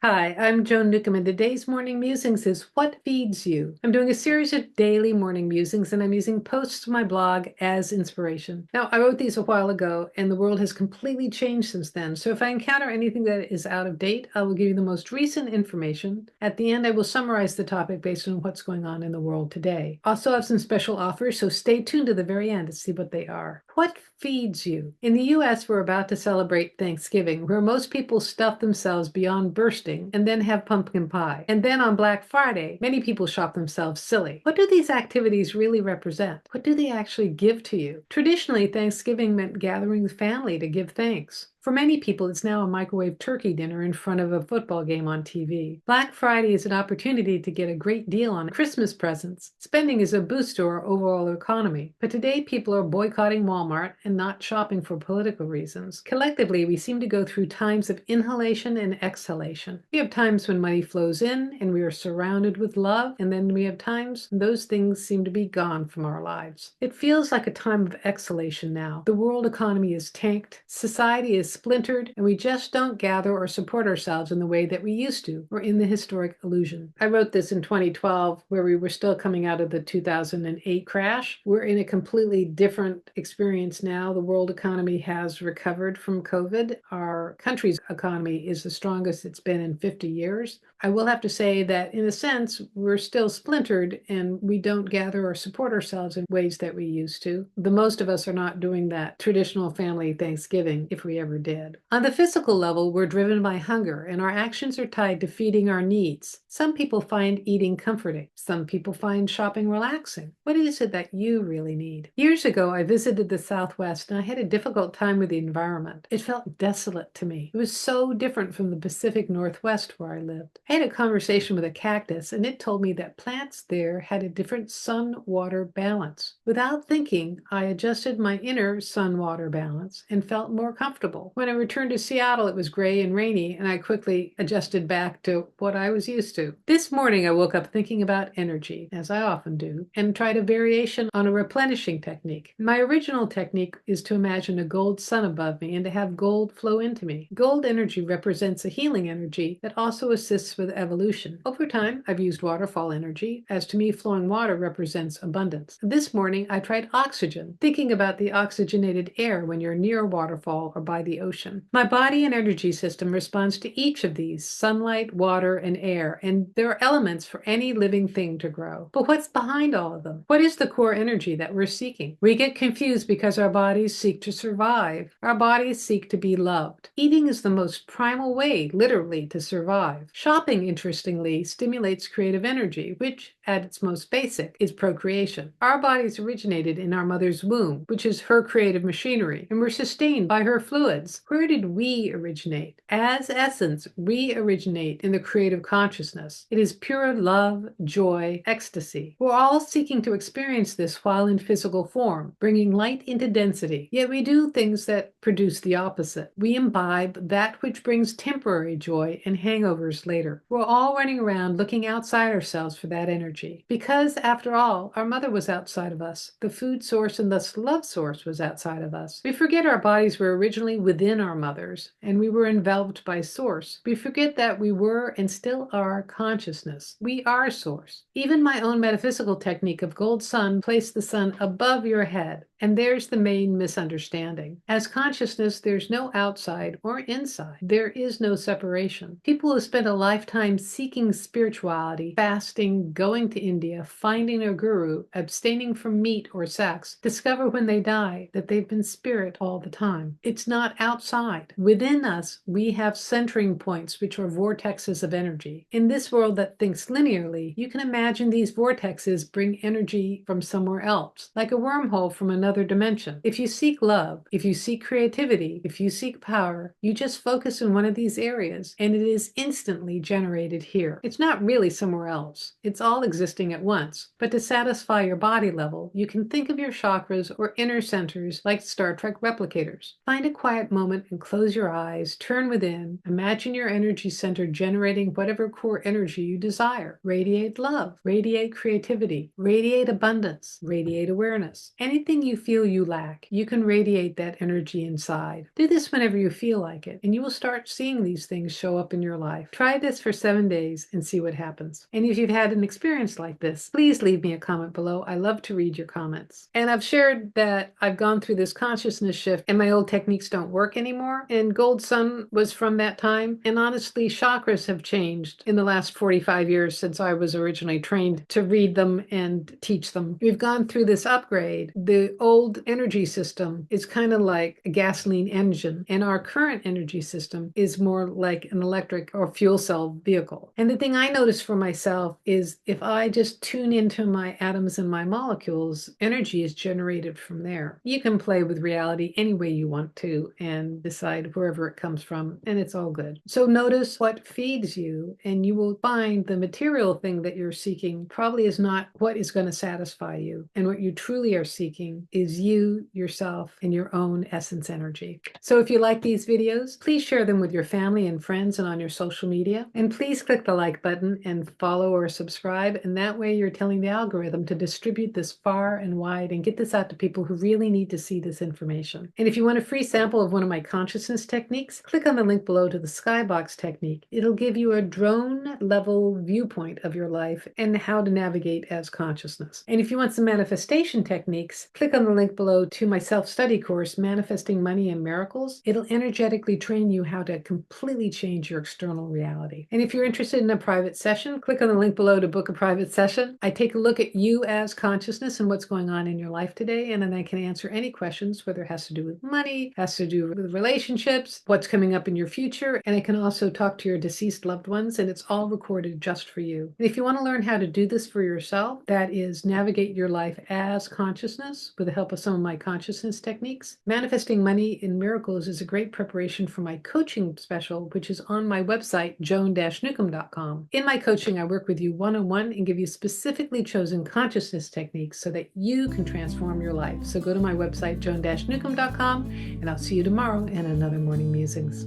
Hi, I'm Joan Newcomb, and today's morning musings is What Feeds You? I'm doing a series of daily morning musings, and I'm using posts from my blog as inspiration. Now, I wrote these a while ago, and the world has completely changed since then. So if I encounter anything that is out of date, I will give you the most recent information. At the end, I will summarize the topic based on what's going on in the world today. I also have some special offers, so stay tuned to the very end to see what they are. What feeds you? In the US, we're about to celebrate Thanksgiving, where most people stuff themselves beyond bursting and then have pumpkin pie. And then on Black Friday, many people shop themselves silly. What do these activities really represent? What do they actually give to you? Traditionally, Thanksgiving meant gathering with family to give thanks. For many people, it's now a microwave turkey dinner in front of a football game on TV. Black Friday is an opportunity to get a great deal on Christmas presents. Spending is a boost to our overall economy. But today, people are boycotting Walmart and not shopping for political reasons. Collectively, we seem to go through times of inhalation and exhalation. We have times when money flows in and we are surrounded with love, and then we have times when those things seem to be gone from our lives. It feels like a time of exhalation now. The world economy is tanked, society is splintered, and we just don't gather or support ourselves in the way that we used to, or in the historic illusion. I wrote this in 2012, where we were still coming out of the 2008 crash. We're in a completely different experience now. The world economy has recovered from COVID. Our country's economy is the strongest it's been in 50 years. I will have to say that, in a sense, we're still splintered and we don't gather or support ourselves in ways that we used to. The most of us are not doing that traditional family Thanksgiving, if we ever did. On the physical level, we're driven by hunger, and our actions are tied to feeding our needs. Some people find eating comforting. Some people find shopping relaxing. What is it that you really need? Years ago, I visited the Southwest, and I had a difficult time with the environment. It felt desolate to me. It was so different from the Pacific Northwest where I lived. I had a conversation with a cactus, and it told me that plants there had a different sun-water balance. Without thinking, I adjusted my inner sun-water balance and felt more comfortable. When I returned to Seattle, it was gray and rainy, and I quickly adjusted back to what I was used to. This morning, I woke up thinking about energy, as I often do, and tried a variation on a replenishing technique. My original technique is to imagine a gold sun above me and to have gold flow into me. Gold energy represents a healing energy that also assists with evolution. Over time, I've used waterfall energy, as to me, flowing water represents abundance. This morning, I tried oxygen, thinking about the oxygenated air when you're near a waterfall or by the ocean. My body and energy system responds to each of these: sunlight, water, and air, and there are elements for any living thing to grow. But what's behind all of them? What is the core energy that we're seeking? We get confused because our bodies seek to survive. Our bodies seek to be loved. Eating is the most primal way, literally, to survive. Shopping, interestingly, stimulates creative energy, which, at its most basic, is procreation. Our bodies originated in our mother's womb, which is her creative machinery, and were sustained by her fluids. Where did we originate? As essence, we originate in the creative consciousness. It is pure love, joy, ecstasy. We're all seeking to experience this while in physical form, bringing light into density. Yet we do things that produce the opposite. We imbibe that which brings temporary joy and hangovers later. We're all running around looking outside ourselves for that energy. Because, after all, our mother was outside of us. The food source and thus love source was outside of us. We forget our bodies were originally within our mothers, and we were enveloped by source. We forget that we were and still are consciousness. We are source. Even my own metaphysical technique of gold sun placed the sun above your head. And there's the main misunderstanding. As consciousness, there's no outside or inside. There is no separation. People who spent a lifetime seeking spirituality, fasting, going to India, finding a guru, abstaining from meat or sex, discover when they die that they've been spirit all the time. It's not outside. Within us, we have centering points, which are vortexes of energy. In this world that thinks linearly, you can imagine these vortexes bring energy from somewhere else, like a wormhole from another dimension. If you seek love, if you seek creativity, if you seek power, you just focus in one of these areas and it is instantly generated here. It's not really somewhere else. It's all existing at once. But to satisfy your body level, you can think of your chakras or inner centers like Star Trek replicators. Find a quiet moment and close your eyes, turn within, imagine your energy center generating whatever core energy you desire. Radiate love, radiate creativity, radiate abundance, radiate awareness. Anything you feel you lack, you can radiate that energy inside. Do this whenever you feel like it, and you will start seeing these things show up in your life. Try this for 7 days and see what happens. And if you've had an experience like this, please leave me a comment below. I love to read your comments. And I've shared that I've gone through this consciousness shift and my old techniques don't work anymore. And Gold Sun was from that time. And honestly, chakras have changed in the last 45 years since I was originally trained to read them and teach them. We've gone through this upgrade. The old energy system is kind of like a gasoline engine, and our current energy system is more like an electric or fuel cell vehicle. And the thing I notice for myself is if I just tune into my atoms and my molecules, energy is generated from there. You can play with reality any way you want to and decide wherever it comes from, and it's all good. So notice what feeds you, and you will find the material thing that you're seeking probably is not what is going to satisfy you. And what you truly are seeking is you, yourself, and your own essence energy. So if you like these videos, please share them with your family and friends and on your social media. And please click the like button and follow or subscribe. And that way you're telling the algorithm to distribute this far and wide and get this out to people who really need to see this information. And if you want a free sample of one of my consciousness techniques, click on the link below to the skybox technique. It'll give you a drone level viewpoint of your life and how to navigate as consciousness. And if you want some manifestation techniques, click on the link below to my self-study course, Manifesting Money and Miracles. It'll energetically train you how to completely change your external reality. And if you're interested in a private session, click on the link below to book a private session. I take a look at you as consciousness and what's going on in your life today, and then I can answer any questions, whether it has to do with money, has to do with relationships, what's coming up in your future, and I can also talk to your deceased loved ones, and it's all recorded just for you. And if you want to learn how to do this for yourself, that is navigate your life as consciousness with the help of some of my consciousness techniques, Manifesting Money in Miracles is a great preparation for my coaching special, which is on my website, joan-newcomb.com. In my coaching, I work with you one-on-one and give you specifically chosen consciousness techniques so that you can transform your life. So go to my website, joan-newcomb.com, and I'll see you tomorrow in another Morning Musings.